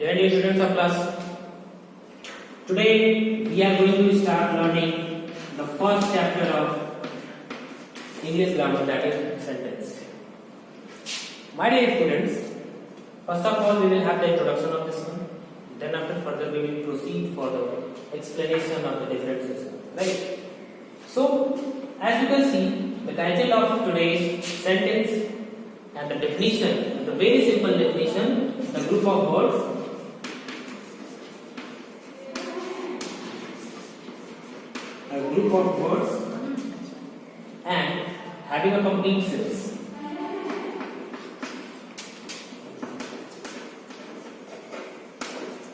Dear students of class, today we are going to start learning the first chapter of English grammar, that is sentence. My dear students, first of all we will have the introduction of this one. Then after further we will proceed for the explanation of the differences. Right? So, as you can see, the title of today's sentence and the definition, the very simple definition, the group of words. A group of words and having a complete sense.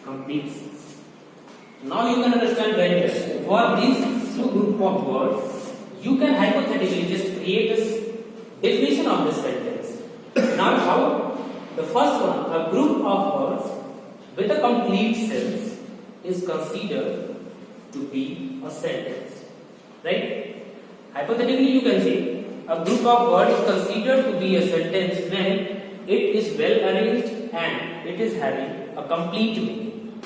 Complete sense. Now you can understand very well. For these two group of words, you can hypothetically just create this definition of this sentence. Now how? The first one, a group of words with a complete sense is considered to be a sentence. Right? Hypothetically you can say a group of words is considered to be a sentence when it is well arranged and it is having a complete meaning.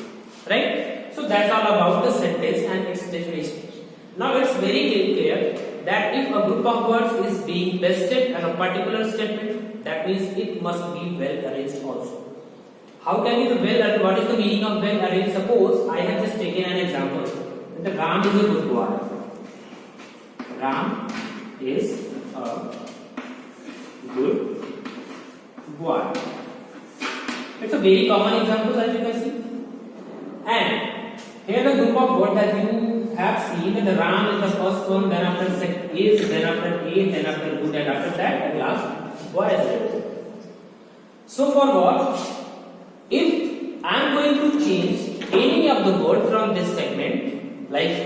Right? So that's all about the sentence and its definition. Now it's very clear that if a group of words is being bested on a particular statement, that means it must be well arranged also. How can it be well arranged? What is the meaning of well arranged? Suppose I have just taken an example. The Ram is a good boy. Ram is a good boy. It's a very common example, as you can see. And here the group of words that you have seen, the Ram is the first one, then after is, then after a, then after good, and after that at last boy is there. So for what? If I am going to change any of the word from this segment, like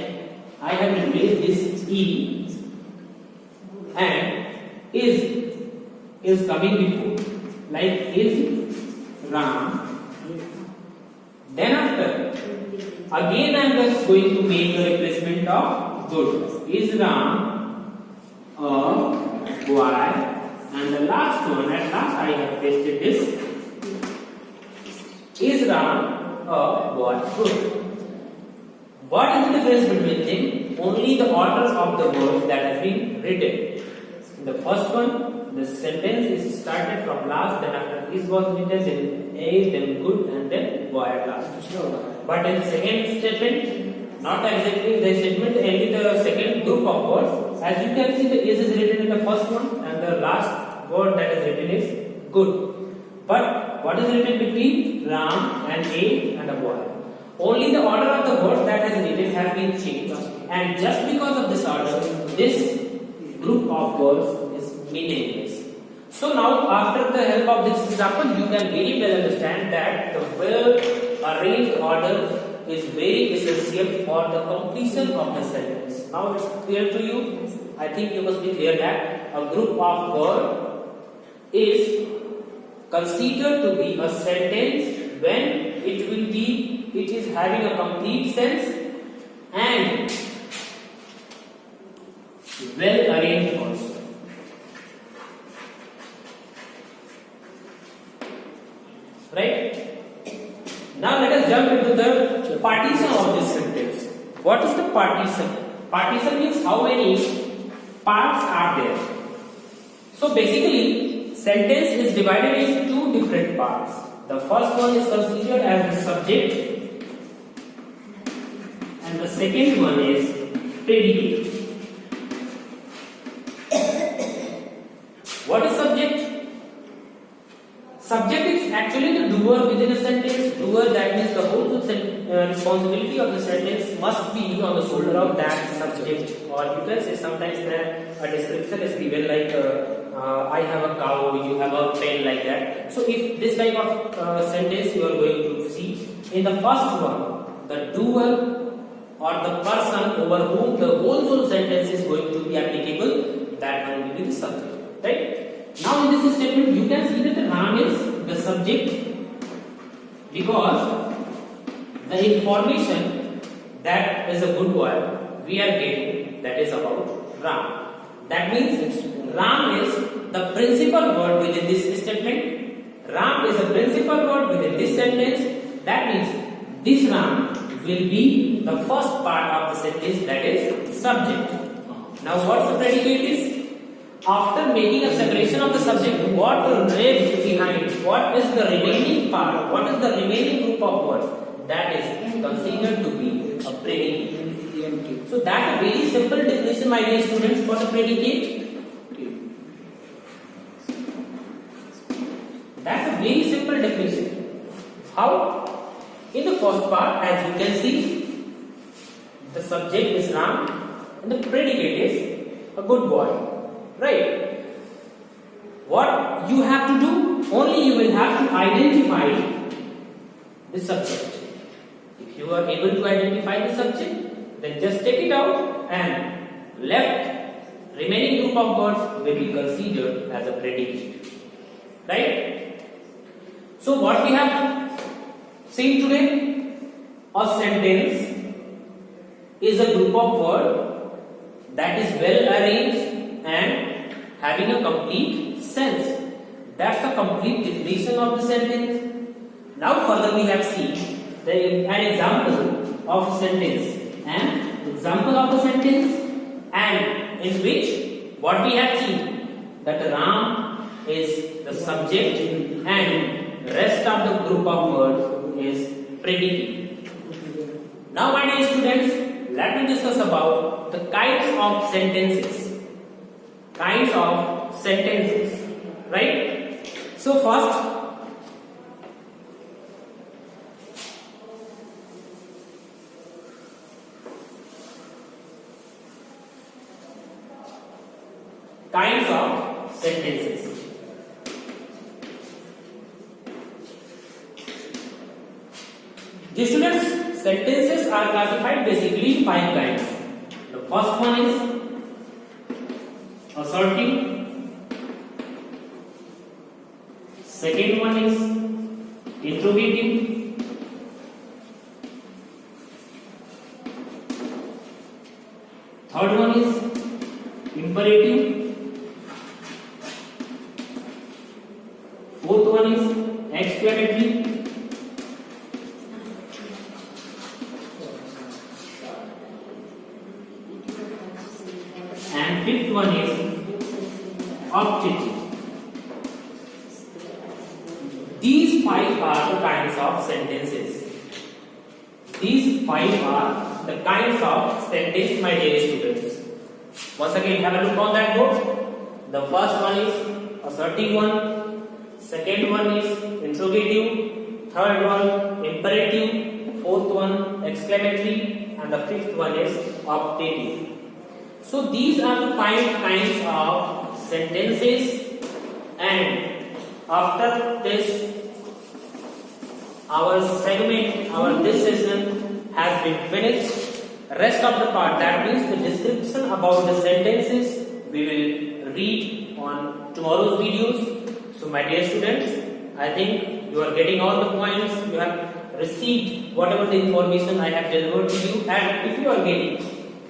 I have replaced this e and is coming before, like is Ram. Then after, again I am just going to make a replacement of good. Is Ram a boy? And the last one, at last I have pasted this. Is Ram a boy? Good. What is the difference between them? Only the order of the words that has been written. In the first one, the sentence is started from last, then after is was written, then a, then good, and then boy at last. But in the second statement, not exactly the statement, only the second group of words. As you can see, the is written in the first one, and the last word that is written is good. But what is written between Ram and a and a boy? Only the order of the words that has written have been changed, and just because of this order, this group of words is meaningless. So now, after the help of this example, you can very well understand that the well-arranged order is very essential for the completion of the sentence. Now it's clear to you. I think you must be clear that a group of words is considered to be a sentence when it is having a complete sense and well arranged also. Right? Now let us jump into the partition of this sentence. What is the partition? Partition means how many parts are there. So basically, sentence is divided into two different parts. The first one is considered as the subject and the second one is predicate. What is subject? Subject is actually the doer within a sentence. Doer, that means the whole responsibility of the sentence must be on the shoulder of that subject. Or you can say sometimes that a description is given like I have a cow, you have a pen, like that. So if this type of sentence you are going to see, in the first one, the doer or the person over whom the whole sentence is going to be applicable, that one will be the subject. Right? Now in this statement, you can see that the Ram is the subject because the information that is a good boy we are getting, that is about Ram. That means Ram is the principal word within this statement. Ram is a principal word within this sentence, That means this Ram will be the first part of the sentence, that is subject. Now what the predicate is? After making a separation of the subject, what lives behind? What is the remaining part? What is the remaining group of words? That is considered to be a predicate. So that's a very simple definition, my dear students, for the predicate. That's a very simple definition. How? In the first part, as you can see, the subject is Ram and the predicate is a good boy. Right? What you have to do? Only you will have to identify the subject. If you are able to identify the subject, then just take it out and left remaining group of words will be considered as a predicate. Right? So what we have seen today, a sentence is a group of words that is well arranged and having a complete sense. That's the complete definition of the sentence. Now further we have seen an example of a sentence, and in which what we have seen, that Ram is the subject and rest of the group of words is predicate. Now my dear students, let me discuss about the kinds of sentences. Right? So first, kinds of sentences. Dear students, sentences are classified basically in 5 kinds. The first one is assertive. Second one is interrogative. Third one is imperative. Fourth one is exclamatory. And fifth one is objective. These 5 are the kinds of sentences. These 5 are the kinds of sentences, my dear students. Once again, have a look on that board. The first one is assertive one. Second one is interrogative. Third one imperative. Fourth one exclamatory. And the fifth one is optative. So these are the 5 kinds of sentences, and after this our this session has been finished. Rest of the part, that means the description about the sentences, we will read on tomorrow's videos. So my dear students, I think you are getting all the points, you have received whatever the information I have delivered to you, and if you are getting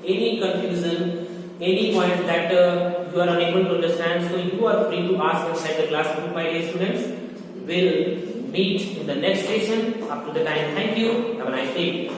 any confusion, any point that you are unable to understand, so you are free to ask inside the classroom, my dear students. We'll meet in the next session. Up to the time, thank you. Have a nice day.